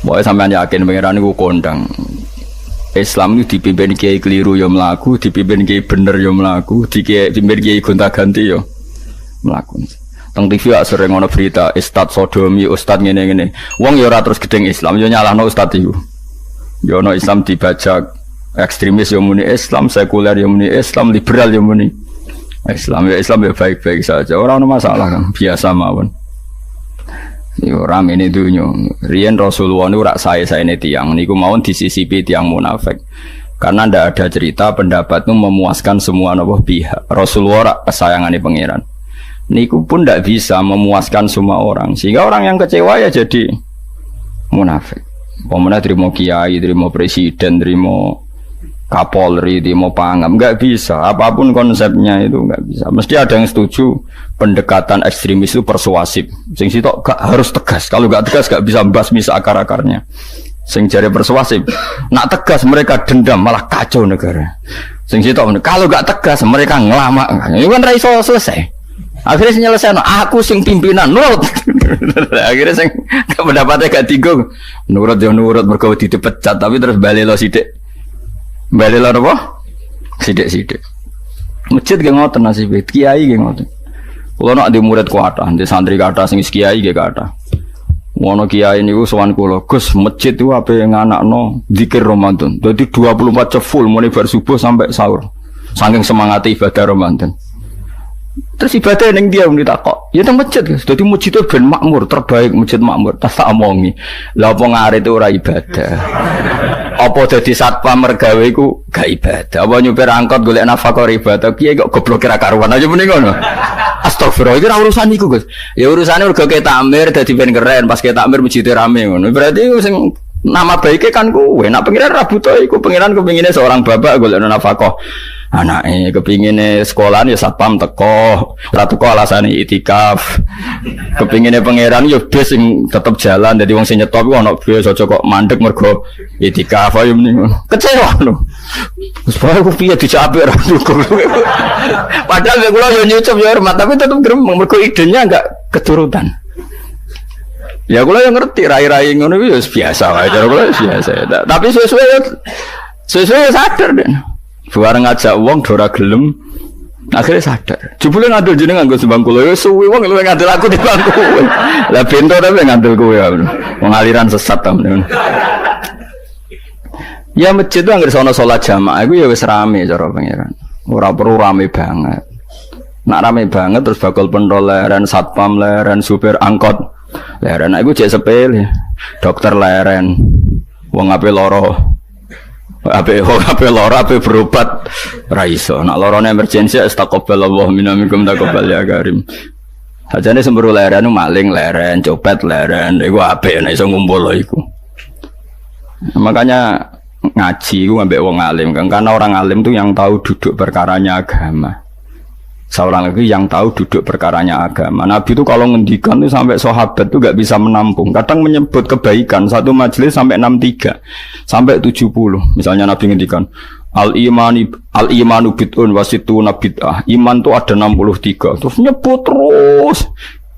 Pokoknya sampean yakin pangeran niku kondang. Islam itu dipimpin kiai keliru ya mlaku, dipimpin kiai bener ya mlaku, dipimpin kiai gonta-ganti ya mlaku. Teng TV sering ana berita ustad sodomi, ustad ngene-ngene. Wong ya ora terus gedeng Islam, ya nyalahno ustad iku. Ya ana Islam dibajak, ekstremis ya muni Islam, sekuler ya muni Islam, liberal ya muni Islam. Ya Islam ya baik-baik saja, ora ana masalah kan, biasa mawon. Yo rame ini dunya. Riyen Rasulullah niku rak sae-saene tiyang niku mawon disisipi tiyang munafik. Karena ndak ada cerita pendapat itu memuaskan semua napa pihak. Rasulullah rak kesayangane pangeran. Niku pun ndak bisa memuaskan semua orang. Sehingga orang yang kecewa ya jadi munafik. Pemenang terima kiai, terima presiden, terima Kapolri, terima pangam, nggak bisa. Apapun konsepnya itu nggak bisa. Mesti ada yang setuju pendekatan ekstremis itu persuasif. Sing sitok gak harus tegas. Kalau nggak tegas nggak bisa membasmi seakar-akarnya. Sing jari persuasif. Nak tegas mereka dendam malah kacau negara. Sing sitok kalau nggak tegas mereka ngelama. Ini kan raiso selesai. Akhirnya selesai. Aku sing pimpinan nurut. Akhirnya sing pendapatnya gak tinggung. Nurut ya nurut mergo dipecat tapi terus balik lo sidik. Balik lah apa? Sidik-sidik. Masjid ge ngoten nasib kiai ge ngoten. Kula nak di murid kuatah, di santri kathah sing kiai ge kathah. Wono kiai niku sowan kula, Gus, masjid itu ape nganakno zikir Ramadan. Dadi 24 jam full mulai bar subuh sampai sahur. Saking semangat ibadah Ramadan. Terus ibadah ning dia ditakok. Ya teng masjid, Gus. Dadi masjid itu ben makmur, terbaik masjid makmur. Tas tak omongi. Lah apa ngarit ora ibadah. Apa dadi satpam mergawe iku gak ibadah. Apa nyupir angkot golek nafkah ibadah. Kiye kok goblok kira karuan aja muni ngono. Astagfirullah, iki ora urusan iku, Gus. Ya urusane mergo ke takmir dadi ben keren, pas ke takmir masjid rame ngono. Berarti sing nama baiknya kan kowe. Nek pengiran ra butuh iku, pengiran kepingine seorang bapak golek nafkah. Anake kepingine sekolahan ya satpam teko, ora teko alasane itikaf. Kepingine pangeran ya bis sing tetep jalan, dadi wong sing nyetop iku ana bis aja kok mandek mergo itikaf ayo mending. Kecewa lho. Wis bae ku piye dicapik ora dukung. Padahal kula yo nyucup yo hormat tapi tetep gremeng mergo idenya enggak keturutan. Ya kula yo ngerti rai-rai ngono iki wis biasa wae cara kula biasa. Tapi sesuai sadar deh. Bareng ngajak wong dora gelem akhirnya sadar. Jebule ngandel jenengan nggo sembang kula ya suwi wong luwih ngandel aku timbang kowe. Lah bento tapi ngandel kowe ya. Wong aliran sesat ta men. Ya masjid itu anggere sono salat jamaah iku ya wis rame cara pangeran. Ora perlu rame banget. Nak rame banget terus bakal pentol leren satpam leren supir angkot leren iku jek sepele. Dokter leren. Wong ape loro ape lara ape berobat ra iso nak larane emergensi astagfirullah minamikum taqabbal ya karim ajane semburu leren maling leren copet leren iku ape nek iso ngumpul iku makanya ngaji iku ambek wong alim kan karena orang alim tuh yang tahu duduk perkaranya agama seorang lagi yang tahu duduk perkaranya agama. Nabi itu kalau ngendikan itu sampai sahabat itu gak bisa menampung. Kadang menyebut kebaikan satu majelis sampai 63 sampai 70. Misalnya Nabi ngendikan al-imanu bid'un wasituna bid'ah. Iman itu ada 63. Terus nyebut terus.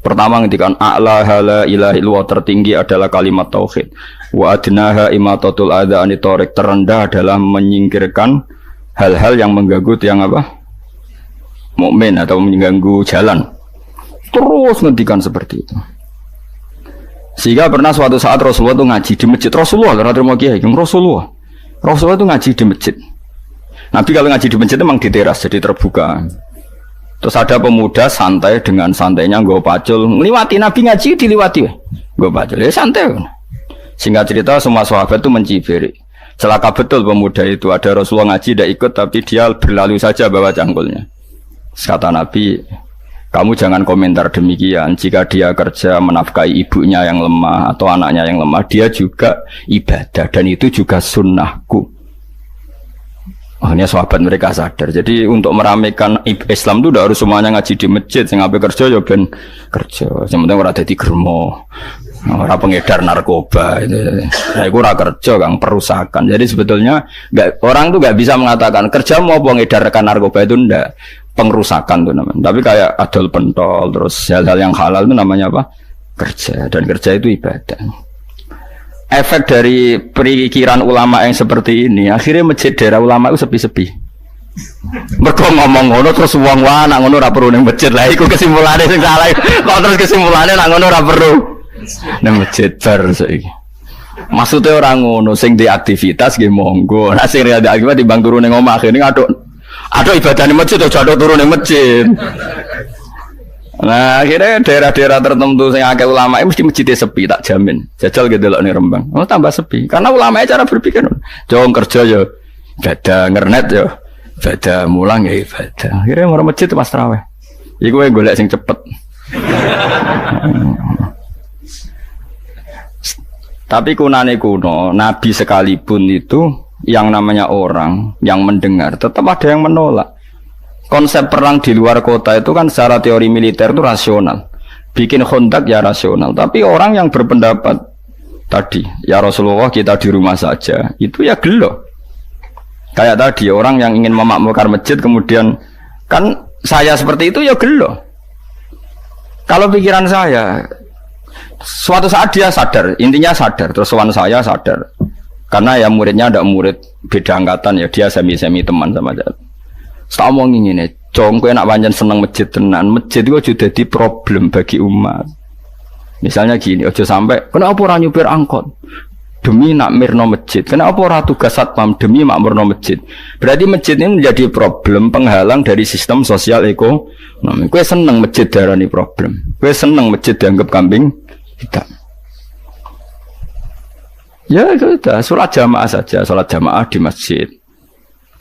Pertama ngendikan a'la la ilaha illallah, tertinggi adalah kalimat tauhid. Wa adnaha imatatul adza anit thariq, terendah adalah menyingkirkan hal-hal yang mengganggu yang apa? Mukmin atau mengganggu jalan. Terus ngendikan seperti itu. Sehingga pernah suatu saat Rasulullah itu ngaji di masjid. Rasulullah karena terima kiai, Rasulullah itu ngaji di masjid. Nabi kalau ngaji di masjid memang di teras jadi terbuka. Terus ada pemuda santai dengan santainya nggo pacul, ngliwati Nabi ngaji diliwati. Nggo pacul, ya santai. Singkat cerita semua sahabat itu mencibiri. Celaka betul pemuda itu, ada Rasulullah ngaji tidak ikut tapi dia berlalu saja bawa cangkulnya. Kata Nabi, kamu jangan komentar demikian. Jika dia kerja menafkahi ibunya yang lemah atau anaknya yang lemah, dia juga ibadah dan itu juga sunnahku. Akhirnya sahabat mereka sadar. Jadi untuk meramaikan Islam itu tidak harus semuanya ngaji di masjid. Yang ngapain kerja ya ben kerja. Yang penting orang jadi germo, orang pengedar narkoba. Nah, itu orang kerja kang perusakan. Jadi sebetulnya orang itu nggak bisa mengatakan kerja mau pengedar rekan narkoba itu ndak. Pengrusakan tuh namanya. Tapi kayak adol pentol terus hal-hal yang halal itu namanya apa? Kerja. Dan kerja itu ibadah. efek dari perikiran ulama yang seperti ini, akhirnya masjid daerah ulama itu sepi-sepi. Mergo ngomong ngono terus wong wae nak ngono ora perlu ning masjid. Lah iku kesimpulane sing salah. Kok terus kesimpulane nak ngono ora perlu ning masjid bar saiki. Maksudnya orang ngono sing di aktivitas nggih monggo. Nek sing ada aktivitas timbang turu ning omah kene aduk ibadah ning masjid aja aduk turu ning masjid. Nah, akhirnya daerah-daerah tertentu yang akeh ulama mesti masjidnya sepi, tak jamin. Jajal gitu loh nih Rembang. Oh tambah sepi, karena ulama cara berpikir, jauh kerja ya, ibadah ngernet ya, ibadah mulang ya ibadah. Akhirnya orang masjid itu pas tarawih. Iku yang golek sing cepet. Tapi kunane kuno, Nabi sekalipun itu yang namanya orang yang mendengar, tetap ada yang menolak. Konsep perang di luar kota itu kan secara teori militer itu rasional. Bikin kontak ya rasional. Tapi orang yang berpendapat tadi, ya Rasulullah kita di rumah saja, itu ya gelo. Kayak tadi orang yang ingin memakmurkan masjid kemudian kan saya seperti itu ya gelo. Kalau pikiran saya, suatu saat dia sadar, intinya sadar, terus sowan saya sadar. Karena ya muridnya ada murid beda angkatan ya, dia semi-semi teman sama saya. Tak omong ngene, cong kowe nak pancen seneng masjid tenan, masjid itu aja dadi problem bagi umat. Misalnya gini, aja sampai kenapa ora nyupir angkot demi nak mirno masjid, kenapa ora tugas satpam demi makmurno masjid. Berarti masjid ini menjadi problem penghalang dari sistem sosial ekonomi. Kowe seneng masjid darani problem. Kowe seneng masjid dianggap kambing hitam. Ya sudah, sholat jamaah saja, sholat jamaah di masjid.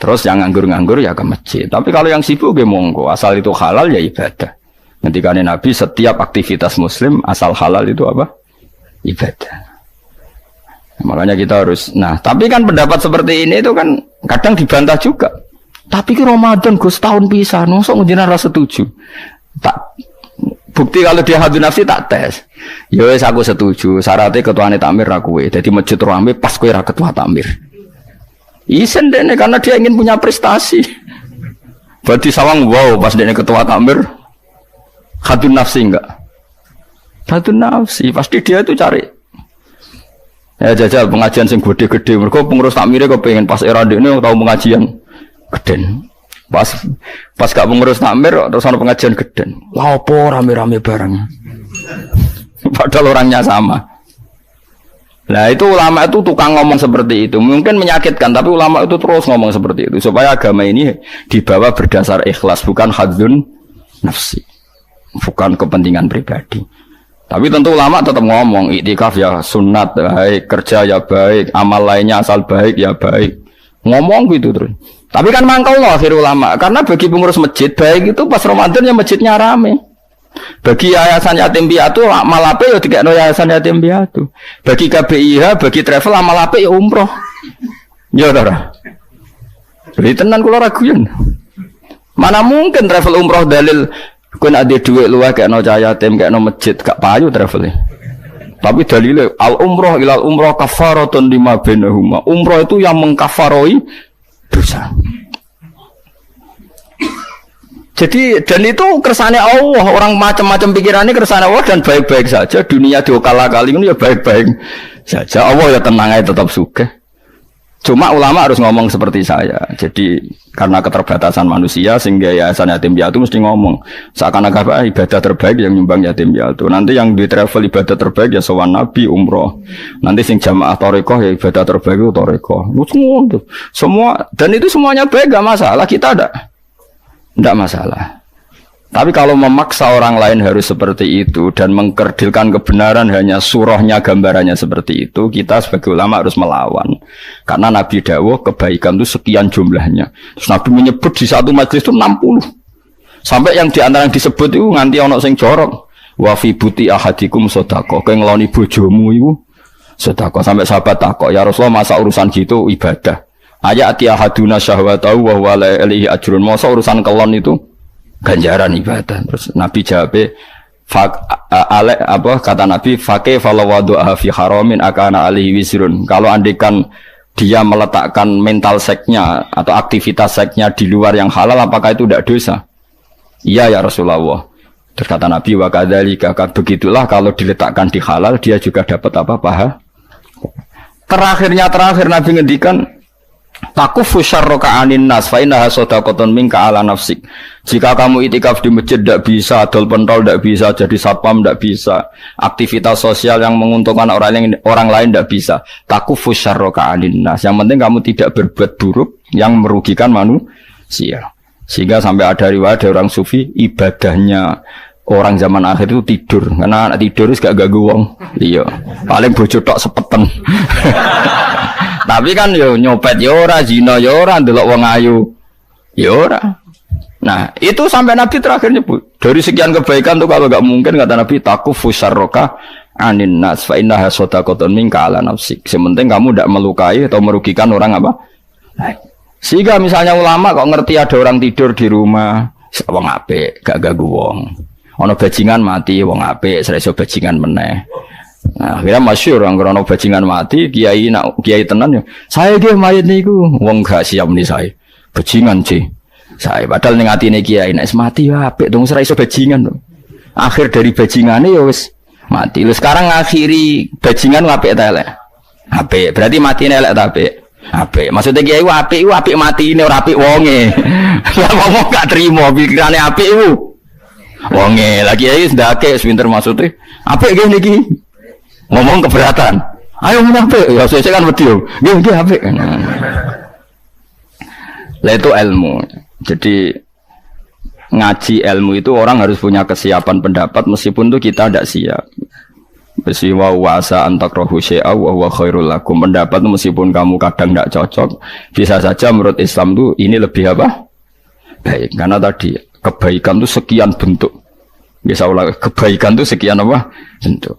Terus yang nganggur-nganggur ya ke masjid. Tapi kalau yang sibuk ya monggo, asal itu halal ya ibadah. Ketika Nabi setiap aktivitas muslim asal halal itu apa? Ibadah. Nah, makanya kita harus. Nah, tapi kan pendapat seperti ini itu kan kadang dibantah juga. Tapi ke Ramadan Gus tahun pisah, nosok ngejinan rasa setuju. Tak bukti kalau dia hadu nafsi tak tes. Ya wes aku setuju. Syaratnya ketuane takmir ra kowe. Dadi masjid rame pas kowe ra ketua takmir. Isen dene karena dia ingin punya prestasi. Berarti sawang wow pas dene ketua takmir hadun nafsi enggak? Hadun nafsi pasti dia itu cari. Ya jajal pengajian sing gede-gede. Mergo pengurus takmire kok pengen pas era dene tau pengajian geden. Pas gak pengurus takmir terus ana pengajian geden. Lah opo rame-rame bareng. Padahal orangnya sama. Nah itu ulama itu tukang ngomong seperti itu. Mungkin menyakitkan, tapi ulama itu terus ngomong seperti itu. Supaya agama ini dibawa berdasar ikhlas, bukan hadzun nafsi. Bukan kepentingan pribadi. Tapi tentu ulama tetap ngomong, iktikaf ya sunat, baik, kerja ya baik, amal lainnya asal baik ya baik. Ngomong gitu terus. Tapi kan mangkal loh akhir ulama. Karena bagi pengurus masjid, baik itu pas Ramadan ya masjidnya rame. Bagi yayasan yatim piatu amal ape ya dikekno yayasan yatim piatu. Bagi KBIH, bagi travel amal ape ya umroh. Ya ora. Jadi tenan kula raguyan. Mana mungkin travel umroh dalil kowe nek dhuwit luwih kekno cah yatim kekno masjid gak payu travel. Tapi dalile al umroh ilal umroh kafaratun lima bainahuma. Umroh itu yang mengkafaroi dosa. Jadi dan itu kersane Allah, orang macam-macam pikirannya kersane Allah dan baik-baik saja. Dunia diokal-akali ini ya baik-baik saja. Allah ya tenang aja tetap sugih. Cuma ulama harus ngomong seperti saya. Jadi karena keterbatasan manusia sehingga yayasan yatim piatu mesti ngomong seakan-akan ibadah terbaik yang nyumbang yatim piatu. Nanti yang di travel ibadah terbaik ya sowan nabi umroh. Nanti sing jamaah thariqah ya ibadah terbaik itu thariqah. Semua dan itu semuanya baik gak masalah, kita ada. Tidak masalah. Tapi kalau memaksa orang lain harus seperti itu dan mengkerdilkan kebenaran hanya surahnya gambarannya seperti itu, kita sebagai ulama harus melawan. Karena Nabi dawuh kebaikan itu sekian jumlahnya. Terus Nabi menyebut di satu majelis itu 60. Sampai yang diantara yang disebut itu nganti ono sing jorok. Wa fi buti ahadikum sedekah. Kowe ngeloni bojomu iku sedekah. Sampai sahabat takok, "Ya Rasulullah, masa urusan gitu ibadah?" Ayati ahaduna syahwatahu wa huwa la ilahi ajrun. Masa urusan kelon itu ganjaran ibadah. Terus Nabi jawab, kata Nabi, "Faqih falawadu'a fi haramin akana alihi wisrun." Kalau andikan dia meletakkan mental seknya atau aktivitas seknya di luar yang halal, apakah itu tidak dosa? Iya ya Rasulullah. Terus kata Nabi, "Wa kadzalika," begitulah kalau diletakkan di halal dia juga dapat apa? Pahala. terakhir Nabi ngendikan takufu syarroka anin nas fa innaha shadaqatun minka ala nafsik. Jika kamu itikaf di masjid tidak bisa, dol pentol tidak bisa, jadi satpam tidak bisa, aktivitas sosial yang menguntungkan orang lain tidak bisa. Takufu syarroka anin nas. Yang penting kamu tidak berbuat buruk yang merugikan manusia. Sehingga sampai ada riwayat dari orang sufi, ibadahnya orang zaman akhir itu tidur, karena anak tidur itu gak ganggu wong. Iya, paling bojo tok sepeten. Tapi kan yo nyopet yo ora, zina yo ora, ndelok wong ayu yo ora. Nah, itu sampai Nabi terakhir nyebut. Dari sekian kebaikan tuh kalau gak mungkin kata Nabi takufu syarroka anin nas fa innaha shadaqatun minka ala nafsik. Sementing kamu tidak melukai atau merugikan orang apa? Sehingga misalnya ulama kok ngerti ada orang tidur di rumah, wong apik, gak ganggu wong. Ono bajingan mati, wong apik, sereso bajingan meneh. Nah, akhirnya masyhur orang krono bajingan mati, kiai tenan ya. Saya ge mayit niku, wong gak siap nih saya. Bajingan sih. Saya padahal ning atine kiai nek mati ya apik dong sereso bajingan to. Akhir dari bajingane ya wis mati. Lho sekarang ngakhiri bajingan apik ta elek? Apik. Berarti matine elek ta apik? Apik. Maksudnya kiai apik mati ini ora apik wonge. Lah ngomong gak trimo pikirane apik iku. Wonge lagi kiai ndake sepinter maksudnya. Apik nggih niki. Ngomong keberatan. Ayo apik. Ya sesuk kan wedi yo. Nggih apik. Lah itu ilmu. Jadi ngaji ilmu itu orang harus punya kesiapan pendapat meskipun itu kita tidak siap. Besiwa wasa antakrohu syai'a wa huwa khairul lakum. Pendapat meskipun kamu kadang tidak cocok, bisa saja menurut Islam itu ini lebih apa? Baik. Karena tadi kebaikan itu sekian bentuk. Bisa ulang kebaikan itu sekian apa? Bentuk.